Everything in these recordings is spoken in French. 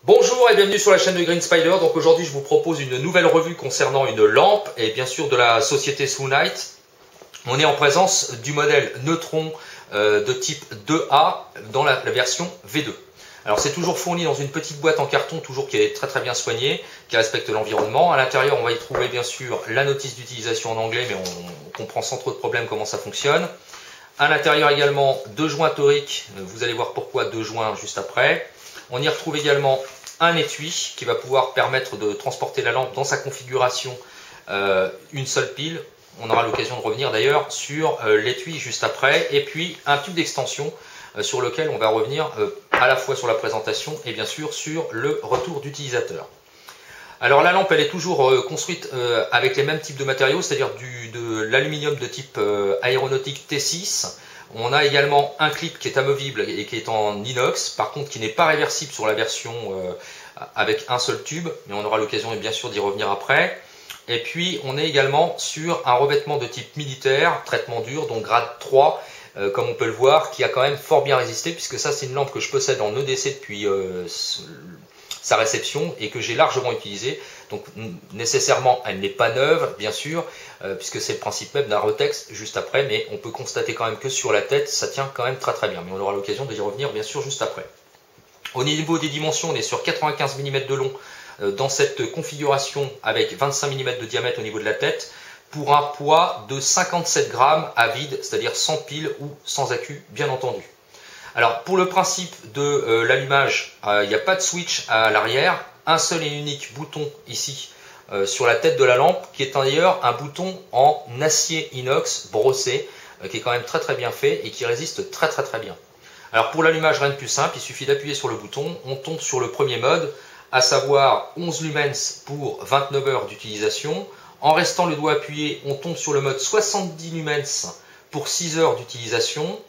Bonjour et bienvenue sur la chaîne de Green Spider. Donc aujourd'hui je vous propose une nouvelle revue concernant une lampe et bien sûr de la société Sunite. On est en présence du modèle Neutron de type 2A dans la version V2. Alors c'est toujours fourni dans une petite boîte en carton, toujours qui est très bien soignée, qui respecte l'environnement. À l'intérieur on va y trouver bien sûr la notice d'utilisation en anglais, mais on comprend sans trop de problème comment ça fonctionne. À l'intérieur également deux joints toriques, vous allez voir pourquoi deux joints juste après. On y retrouve également un étui qui va pouvoir permettre de transporter la lampe dans sa configuration une seule pile. On aura l'occasion de revenir d'ailleurs sur l'étui juste après. Et puis un tube d'extension sur lequel on va revenir à la fois sur la présentation et bien sûr sur le retour d'utilisateur. Alors la lampe elle est toujours construite avec les mêmes types de matériaux, c'est-à-dire de l'aluminium de type aéronautique T6. On a également un clip qui est amovible et qui est en inox, par contre qui n'est pas réversible sur la version avec un seul tube, mais on aura l'occasion bien sûr d'y revenir après. Et puis on est également sur un revêtement de type militaire, traitement dur, donc grade 3, comme on peut le voir, qui a quand même fort bien résisté, puisque ça c'est une lampe que je possède en EDC depuis sa réception et que j'ai largement utilisée. Donc nécessairement elle n'est pas neuve bien sûr, puisque c'est le principe même d'un Rotex juste après, mais on peut constater quand même que sur la tête ça tient quand même très bien, mais on aura l'occasion d'y revenir bien sûr juste après. Au niveau des dimensions, on est sur 95 mm de long dans cette configuration avec 25 mm de diamètre au niveau de la tête, pour un poids de 57 grammes à vide, c'est-à-dire sans pile ou sans accu bien entendu. Alors pour le principe de l'allumage, il n'y a pas de switch à l'arrière, un seul et unique bouton ici sur la tête de la lampe, qui est d'ailleurs un bouton en acier inox brossé, qui est quand même très bien fait et qui résiste très bien. Alors pour l'allumage, rien de plus simple, il suffit d'appuyer sur le bouton, on tombe sur le premier mode, à savoir 11 lumens pour 29 heures d'utilisation. En restant le doigt appuyé, on tombe sur le mode 70 lumens pour 6 heures d'utilisation.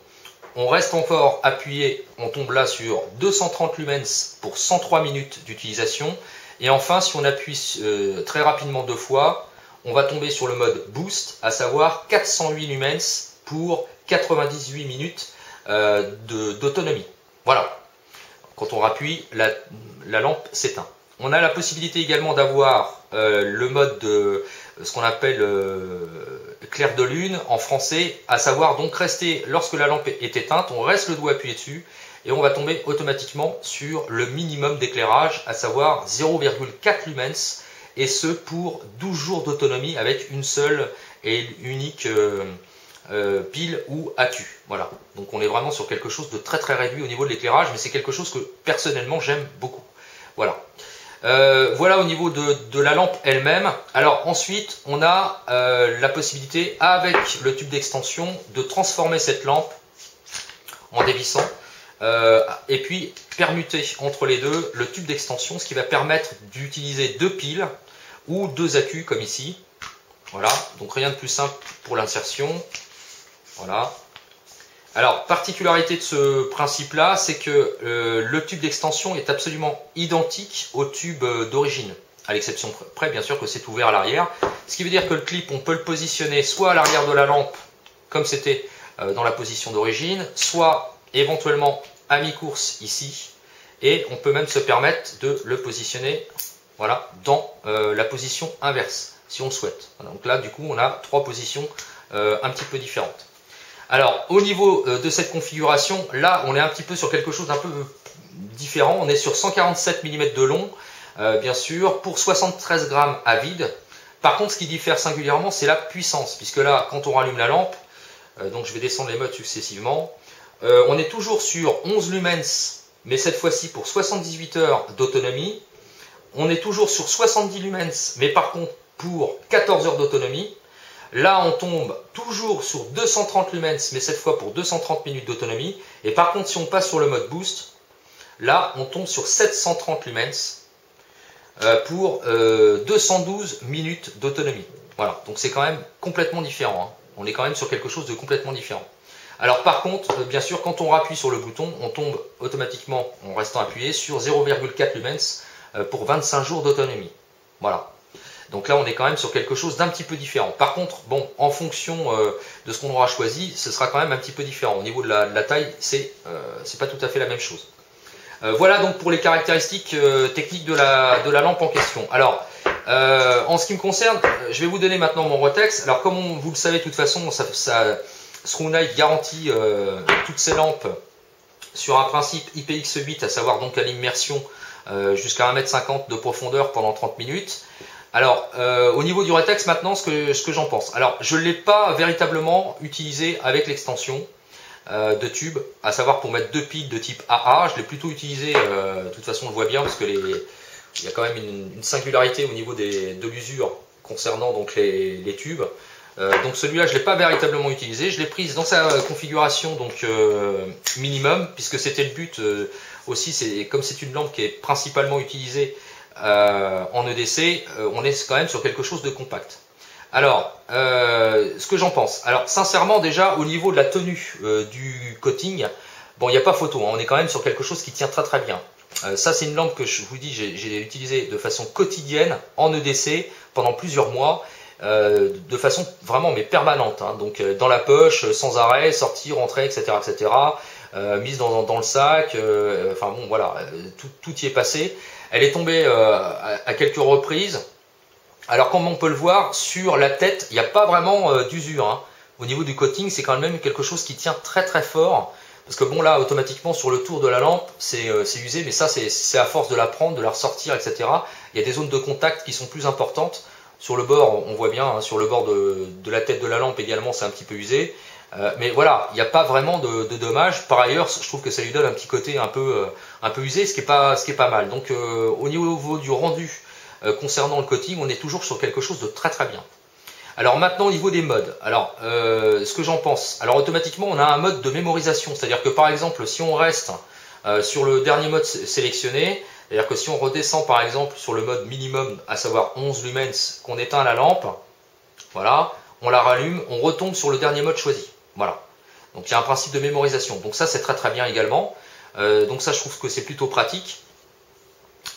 On reste encore appuyé, on tombe là sur 230 lumens pour 103 minutes d'utilisation. Et enfin, si on appuie très rapidement deux fois, on va tomber sur le mode boost, à savoir 408 lumens pour 98 minutes d'autonomie. Voilà. Quand on rappuie, la lampe s'éteint. On a la possibilité également d'avoir le mode de ce qu'on appelle clair de lune en français, à savoir donc rester, lorsque la lampe est éteinte, on reste le doigt appuyé dessus et on va tomber automatiquement sur le minimum d'éclairage, à savoir 0,4 lumens, et ce pour 12 jours d'autonomie avec une seule et unique pile ou accu. Voilà, donc on est vraiment sur quelque chose de très réduit au niveau de l'éclairage, mais c'est quelque chose que personnellement j'aime beaucoup. Voilà. Voilà au niveau de la lampe elle-même. Alors ensuite on a la possibilité avec le tube d'extension de transformer cette lampe en dévissant et puis permuter entre les deux le tube d'extension, ce qui va permettre d'utiliser deux piles ou deux accus comme ici. Voilà, donc rien de plus simple pour l'insertion. Voilà. Alors, particularité de ce principe-là, c'est que le tube d'extension est absolument identique au tube d'origine, à l'exception près, bien sûr, que c'est ouvert à l'arrière. Ce qui veut dire que le clip, on peut le positionner soit à l'arrière de la lampe, comme c'était dans la position d'origine, soit éventuellement à mi-course ici, et on peut même se permettre de le positionner voilà, dans la position inverse, si on le souhaite. Voilà, donc là, du coup, on a trois positions un petit peu différentes. Alors au niveau de cette configuration, là on est un petit peu sur quelque chose d'un peu différent. On est sur 147 mm de long, bien sûr, pour 73 grammes à vide. Par contre, ce qui diffère singulièrement, c'est la puissance, puisque là, quand on rallume la lampe, donc je vais descendre les modes successivement, on est toujours sur 11 lumens, mais cette fois-ci pour 78 heures d'autonomie. On est toujours sur 70 lumens, mais par contre pour 14 heures d'autonomie. Là, on tombe toujours sur 230 lumens, mais cette fois pour 230 minutes d'autonomie. Et par contre, si on passe sur le mode boost, là, on tombe sur 730 lumens pour 212 minutes d'autonomie. Voilà, donc c'est quand même complètement différent. Hein. On est quand même sur quelque chose de complètement différent. Alors par contre, bien sûr, quand on appuie sur le bouton, on tombe automatiquement, en restant appuyé, sur 0,4 lumens pour 25 jours d'autonomie. Voilà. Donc là, on est quand même sur quelque chose d'un petit peu différent. Par contre, bon, en fonction de ce qu'on aura choisi, ce sera quand même un petit peu différent. Au niveau de la taille, c'est pas tout à fait la même chose. Voilà donc pour les caractéristiques techniques de la lampe en question. Alors, en ce qui me concerne, je vais vous donner maintenant mon Rotex. Alors, comme vous le savez de toute façon, Strunite garantit toutes ces lampes sur un principe IPX8, à savoir donc à l'immersion jusqu'à 1,50 m de profondeur pendant 30 minutes. Alors, au niveau du Rotex maintenant, ce que j'en pense. Alors, je ne l'ai pas véritablement utilisé avec l'extension de tube, à savoir pour mettre deux piles de type AA. Je l'ai plutôt utilisé, de toute façon on le voit bien, parce que il y a quand même une singularité au niveau de l'usure concernant donc les tubes. Donc celui-là je ne l'ai pas véritablement utilisé, je l'ai prise dans sa configuration donc minimum, puisque c'était le but aussi, comme c'est une lampe qui est principalement utilisée en EDC, on est quand même sur quelque chose de compact. Alors, ce que j'en pense. Alors, sincèrement, déjà, au niveau de la tenue du coating, bon, il n'y a pas photo, hein, on est quand même sur quelque chose qui tient très très bien. Ça, c'est une lampe que je vous dis, j'ai utilisée de façon quotidienne en EDC pendant plusieurs mois, de façon vraiment mais permanente. Hein, donc, dans la poche, sans arrêt, sortir, rentrer, etc., etc. Mise dans le sac. Enfin bon, voilà, tout y est passé. Elle est tombée à quelques reprises. Alors comme on peut le voir, sur la tête, il n'y a pas vraiment d'usure. Hein. Au niveau du coating, c'est quand même quelque chose qui tient très très fort. Parce que bon là, automatiquement, sur le tour de la lampe, c'est usé. Mais ça, c'est à force de la prendre, de la ressortir, etc. Il y a des zones de contact qui sont plus importantes. Sur le bord, on voit bien, hein, sur le bord de la tête de la lampe également, c'est un petit peu usé. Mais voilà, il n'y a pas vraiment de dommages. Par ailleurs, je trouve que ça lui donne un petit côté un peu usé, ce qui est pas mal. Donc au niveau du rendu, concernant le coating, on est toujours sur quelque chose de très très bien. Alors maintenant au niveau des modes, alors ce que j'en pense, alors automatiquement on a un mode de mémorisation, c'est-à-dire que par exemple si on reste sur le dernier mode sélectionné, c'est-à-dire que si on redescend par exemple sur le mode minimum, à savoir 11 lumens, qu'on éteint la lampe, voilà, on la rallume, on retombe sur le dernier mode choisi, voilà. Donc il y a un principe de mémorisation, donc ça c'est très très bien également, donc ça je trouve que c'est plutôt pratique.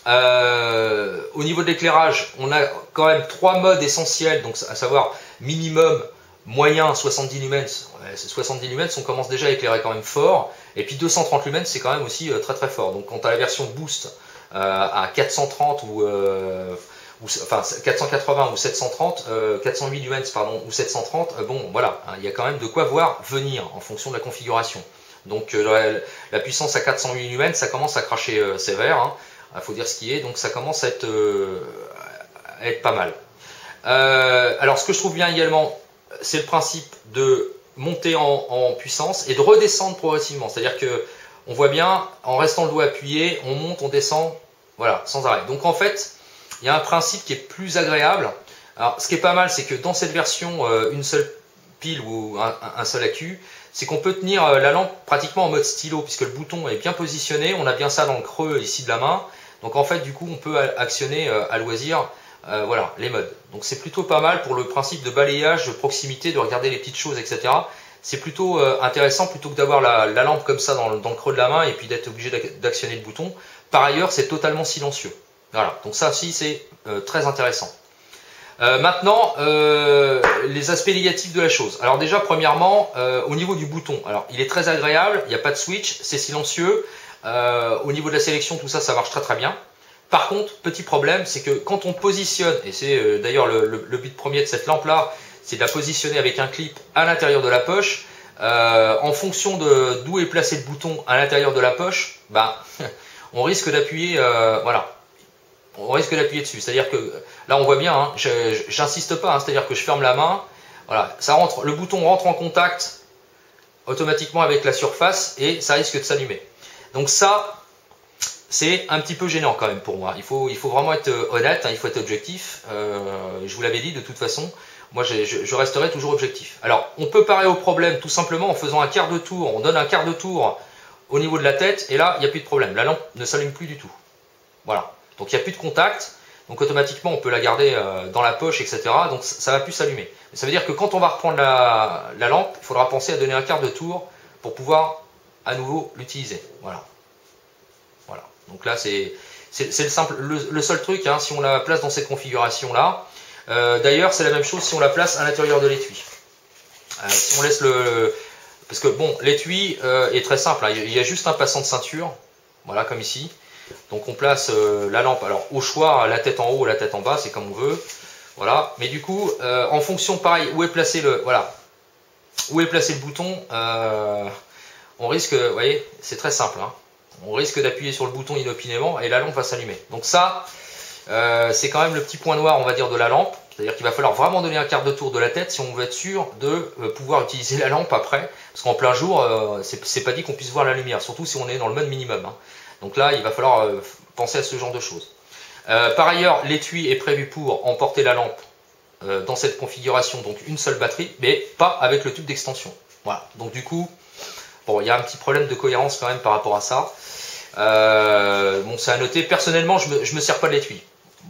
Au niveau de l'éclairage, on a quand même trois modes essentiels, donc à savoir minimum, moyen, 70 lumens. 70 lumens, on commence déjà à éclairer quand même fort. Et puis 230 lumens, c'est quand même aussi très très fort. Donc quand tu as la version boost à 430 enfin 480 ou 730, 408 lumens pardon, ou 730, bon voilà, hein, il y a quand même de quoi voir venir en fonction de la configuration. Donc la puissance à 408 lumens, ça commence à cracher sévère. Hein. Il faut dire ce qui est, donc ça commence à être pas mal. Alors ce que je trouve bien également, c'est le principe de monter en puissance et de redescendre progressivement. C'est-à-dire que on voit bien, en restant le doigt appuyé, on monte, on descend, voilà, sans arrêt. Donc en fait, il y a un principe qui est plus agréable. Alors ce qui est pas mal, c'est que dans cette version, une seule pile ou un seul accu, c'est qu'on peut tenir la lampe pratiquement en mode stylo, puisque le bouton est bien positionné, on a bien ça dans le creux ici de la main. Donc en fait, du coup, on peut actionner à loisir voilà, les modes. Donc c'est plutôt pas mal pour le principe de balayage, de proximité, de regarder les petites choses, etc. C'est plutôt intéressant plutôt que d'avoir la lampe comme ça dans le creux de la main et puis d'être obligé d'actionner le bouton. Par ailleurs, c'est totalement silencieux. Voilà, donc ça aussi, c'est très intéressant. Maintenant, les aspects négatifs de la chose. Alors déjà, premièrement, au niveau du bouton, alors il est très agréable, il n'y a pas de switch, c'est silencieux. Au niveau de la sélection, tout ça, ça marche très très bien. Par contre, petit problème, c'est que quand on positionne, et c'est d'ailleurs le but premier de cette lampe-là, c'est de la positionner avec un clip à l'intérieur de la poche. En fonction d'où est placé le bouton à l'intérieur de la poche, ben, on risque d'appuyer, voilà, on risque d'appuyer dessus. C'est-à-dire que là, on voit bien, hein, j'insiste pas, hein, c'est-à-dire que je ferme la main, voilà, ça rentre, le bouton rentre en contact automatiquement avec la surface et ça risque de s'allumer. Donc ça, c'est un petit peu gênant quand même pour moi. Il faut vraiment être honnête, hein, il faut être objectif. Je vous l'avais dit de toute façon, moi je resterai toujours objectif. Alors, on peut parer au problème tout simplement en faisant un quart de tour. On donne un quart de tour au niveau de la tête et là, il n'y a plus de problème. La lampe ne s'allume plus du tout. Voilà. Donc il n'y a plus de contact. Donc automatiquement, on peut la garder dans la poche, etc. Donc ça va plus s'allumer. Ça veut dire que quand on va reprendre la lampe, il faudra penser à donner un quart de tour pour pouvoir à nouveau l'utiliser. Voilà. Voilà. Donc là, c'est le seul truc, hein, si on la place dans cette configuration-là. D'ailleurs, c'est la même chose si on la place à l'intérieur de l'étui. Si on laisse parce que bon, l'étui est très simple, hein, il y a juste un passant de ceinture. voilà comme ici. Donc on place la lampe, alors au choix, la tête en haut, la tête en bas, c'est comme on veut. Voilà, mais du coup, en fonction, pareil, où est placé le, voilà, où est placé le bouton, on risque, vous voyez, c'est très simple, hein, on risque d'appuyer sur le bouton inopinément et la lampe va s'allumer. Donc ça, c'est quand même le petit point noir, on va dire, de la lampe. C'est-à-dire qu'il va falloir vraiment donner un quart de tour de la tête si on veut être sûr de pouvoir utiliser la lampe après. Parce qu'en plein jour, c'est pas dit qu'on puisse voir la lumière, surtout si on est dans le mode minimum, hein. Donc là, il va falloir penser à ce genre de choses. Par ailleurs, l'étui est prévu pour emporter la lampe dans cette configuration, donc une seule batterie, mais pas avec le tube d'extension. Voilà. Donc du coup, bon, il y a un petit problème de cohérence quand même par rapport à ça. Bon, c'est à noter. Personnellement, je me sers pas de l'étui.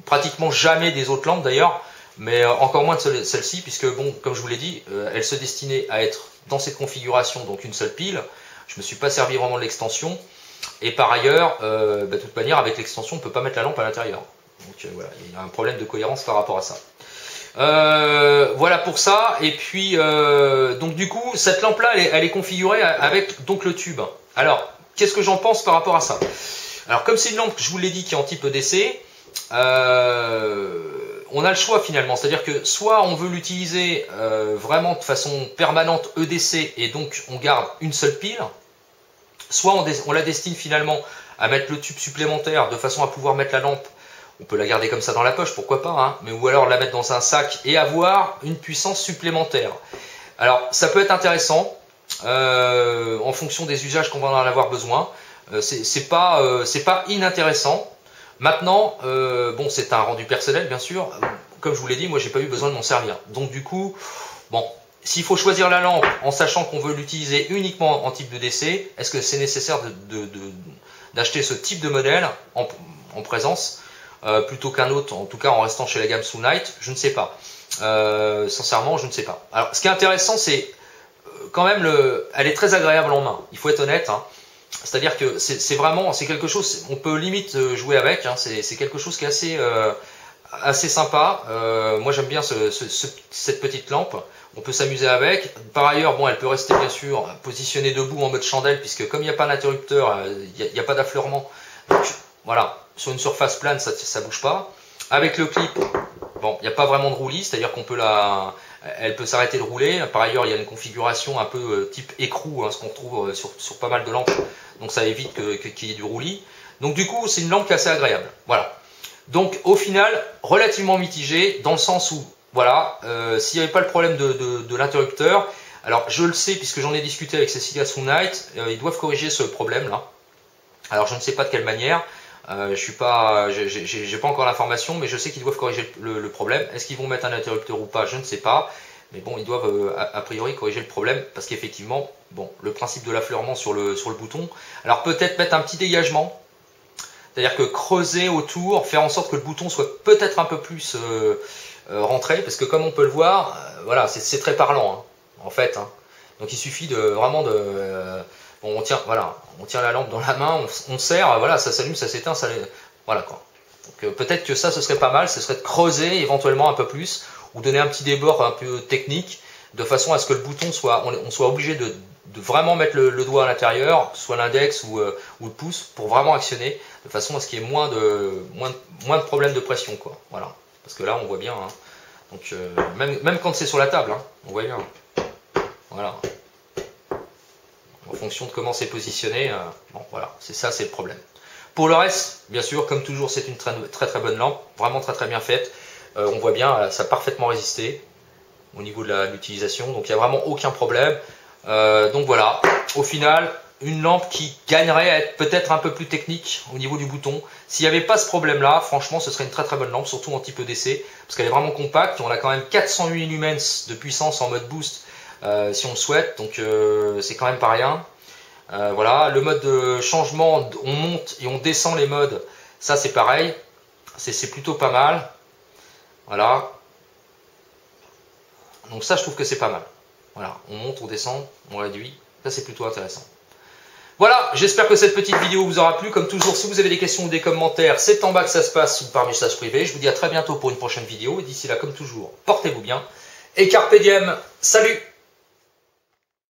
Pratiquement jamais des autres lampes d'ailleurs, mais encore moins de celle-ci, puisque bon, comme je vous l'ai dit, elle se destinait à être dans cette configuration, donc une seule pile. Je me suis pas servi vraiment de l'extension. Et par ailleurs, de toute manière, avec l'extension, on ne peut pas mettre la lampe à l'intérieur. Donc voilà, il y a un problème de cohérence par rapport à ça. Voilà pour ça. Et puis, donc du coup, cette lampe-là, elle est configurée avec donc le tube. Alors, qu'est-ce que j'en pense par rapport à ça? Alors, comme c'est une lampe, je vous l'ai dit, qui est en type EDC, on a le choix finalement. C'est-à-dire que soit on veut l'utiliser vraiment de façon permanente EDC et donc on garde une seule pile, soit on la destine finalement à mettre le tube supplémentaire de façon à pouvoir mettre la lampe. On peut la garder comme ça dans la poche, pourquoi pas, hein, mais ou alors la mettre dans un sac et avoir une puissance supplémentaire. Alors ça peut être intéressant en fonction des usages qu'on va en avoir besoin. C'est pas inintéressant. Maintenant, bon, c'est un rendu personnel bien sûr. Comme je vous l'ai dit, moi j'ai pas eu besoin de m'en servir. Donc du coup, bon. S'il faut choisir la lampe en sachant qu'on veut l'utiliser uniquement en type de DC, est-ce que c'est nécessaire d'acheter ce type de modèle en présence plutôt qu'un autre, en tout cas en restant chez la gamme Soonight? Je ne sais pas. Sincèrement, je ne sais pas. Alors, ce qui est intéressant, c'est quand même elle est très agréable en main. Il faut être honnête, hein. C'est-à-dire que c'est vraiment, c'est quelque chose, on peut limite jouer avec, hein. C'est quelque chose qui est assez sympa. Moi j'aime bien cette petite lampe. On peut s'amuser avec. Par ailleurs, bon, elle peut rester bien sûr positionnée debout en mode chandelle, puisque comme il n'y a pas d'interrupteur, il n'y a pas d'affleurement. Donc voilà, sur une surface plane, ça ne bouge pas. Avec le clip, bon, il n'y a pas vraiment de roulis, c'est-à-dire qu'on peut elle peut s'arrêter de rouler. Par ailleurs, il y a une configuration un peu type écrou, hein, ce qu'on retrouve sur pas mal de lampes. Donc ça évite qu'il y ait du roulis. Donc du coup, c'est une lampe qui est assez agréable. Voilà. Donc au final, relativement mitigé, dans le sens où, voilà, s'il n'y avait pas le problème de l'interrupteur, alors je le sais puisque j'en ai discuté avec Cecilia Soonight, ils doivent corriger ce problème-là. Alors je ne sais pas de quelle manière, j'ai pas encore l'information, mais je sais qu'ils doivent corriger le problème. Est-ce qu'ils vont mettre un interrupteur ou pas? Je ne sais pas. Mais bon, ils doivent a priori corriger le problème parce qu'effectivement, bon, le principe de l'affleurement sur le bouton. Alors peut-être mettre un petit dégagement. C'est-à-dire que creuser autour, faire en sorte que le bouton soit peut-être un peu plus rentré, parce que comme on peut le voir, voilà, c'est très parlant, hein, en fait. Hein. Donc il suffit vraiment de... bon, on tient la lampe dans la main, on serre, voilà, ça s'allume, ça s'éteint, voilà quoi. Donc peut-être que ça, ce serait pas mal, ce serait de creuser éventuellement un peu plus, ou donner un petit débord un peu technique, de façon à ce que le bouton on soit obligé de vraiment mettre le doigt à l'intérieur, soit l'index ou le pouce, pour vraiment actionner, de façon à ce qu'il y ait moins de problèmes de pression, quoi. Voilà. Parce que là, on voit bien. Hein. Donc, même quand c'est sur la table, hein, on voit bien. Voilà. En fonction de comment c'est positionné, bon, voilà, c'est le problème. Pour le reste, bien sûr, comme toujours, c'est une très bonne lampe, vraiment très bien faite. On voit bien, ça a parfaitement résisté au niveau de l'utilisation, donc il n'y a vraiment aucun problème. Donc voilà, au final, une lampe qui gagnerait à être peut-être un peu plus technique au niveau du bouton. S'il n'y avait pas ce problème-là, franchement, ce serait une très bonne lampe, surtout en type EDC, parce qu'elle est vraiment compacte. On a quand même 408 lumens de puissance en mode boost, si on le souhaite, donc c'est quand même pas rien. Voilà, le mode de changement, on monte et on descend les modes, ça c'est pareil, c'est plutôt pas mal. Voilà. Donc ça, je trouve que c'est pas mal. Voilà, on monte, on descend, on réduit. Ça, c'est plutôt intéressant. Voilà, j'espère que cette petite vidéo vous aura plu. Comme toujours, si vous avez des questions ou des commentaires, c'est en bas que ça se passe ou par message privé. Je vous dis à très bientôt pour une prochaine vidéo. Et d'ici là, comme toujours, portez-vous bien. Et carpe diem, salut!